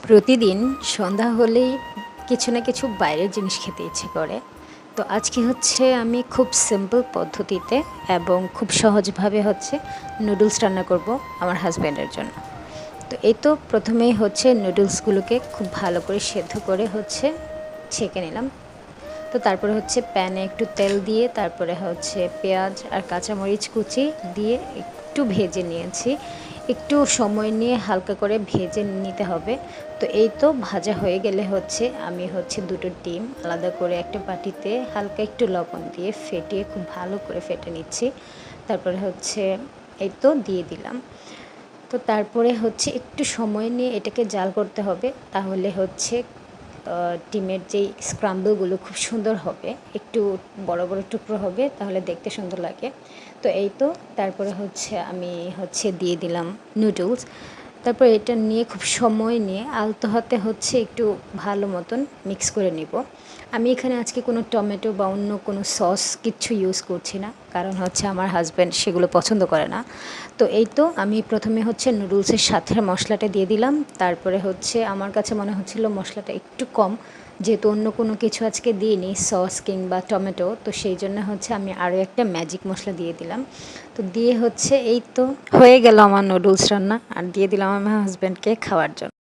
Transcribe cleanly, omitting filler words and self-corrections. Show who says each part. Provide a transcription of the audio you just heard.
Speaker 1: প্রতিদিন সন্ধ্যা হলেই কিছু না কিছু বাইরের জিনিস খেতে ইচ্ছে করে। তো আজকে হচ্ছে আমি খুব সিম্পল পদ্ধতিতে এবং খুব সহজভাবে হচ্ছে নুডলস রান্না করব আমার হাজব্যান্ডের জন্য। তো এই তো প্রথমেই হচ্ছে নুডলসগুলোকে খুব ভালো করে সেদ্ধ করে হচ্ছে ছেঁকে নিলাম। তো তারপরে হচ্ছে প্যানে একটু তেল দিয়ে তারপরে হচ্ছে পেঁয়াজ আর কাঁচামরিচ কুচি দিয়ে একটু ভেজে নিয়েছি। একটু সময় নিয়ে হালকা করে ভেজে নিতে হবে। তো এই তো ভাজা হয়ে গেলে হচ্ছে আমি হচ্ছে দুটো ডিম আলাদা করে একটা বাটিতে হালকা একটু লবণ দিয়ে ফেটিয়ে খুব ভালো করে ফেটে নিচ্ছি। তারপরে হচ্ছে এই তো দিয়ে দিলাম। তো তারপরে হচ্ছে একটু সময় নিয়ে এটাকে জাল করতে হবে, তাহলে হচ্ছে ডিমের যেই স্ক্রাম্বলগুলো খুব সুন্দর হবে, একটু বড় বড় টুকরো হবে, তাহলে দেখতে সুন্দর লাগে। তো এই তো তারপরে হচ্ছে আমি হচ্ছে দিয়ে দিলাম নুডলস। তারপর এটা নিয়ে খুব সময় নিয়ে আলতো হাতে হচ্ছে একটু ভালো মতন মিক্স করে নিব। আমি এখানে আজকে কোনো টমেটো বা অন্য কোনো সস কিচ্ছু ইউজ করছি না, কারণ হচ্ছে আমার হাজব্যান্ড সেগুলো পছন্দ করে না। তো এই তো আমি প্রথমে হচ্ছে নুডলসের সাথে মশলাটা দিয়ে দিলাম। তারপরে হচ্ছে আমার কাছে মনে হচ্ছিল মশলাটা একটু কম, যেহেতু অন্য কোনো কিছু আজকে দিইনি সস কিংবা টমেটো, তো সেই জন্য হচ্ছে আমি আরও একটা ম্যাজিক মশলা দিয়ে দিলাম। তো দিয়ে হচ্ছে এই তো হয়ে গেল আমার নুডলস রান্না, আর দিয়ে দিলাম আমার হাজব্যান্ডকে খাওয়ার জন্য।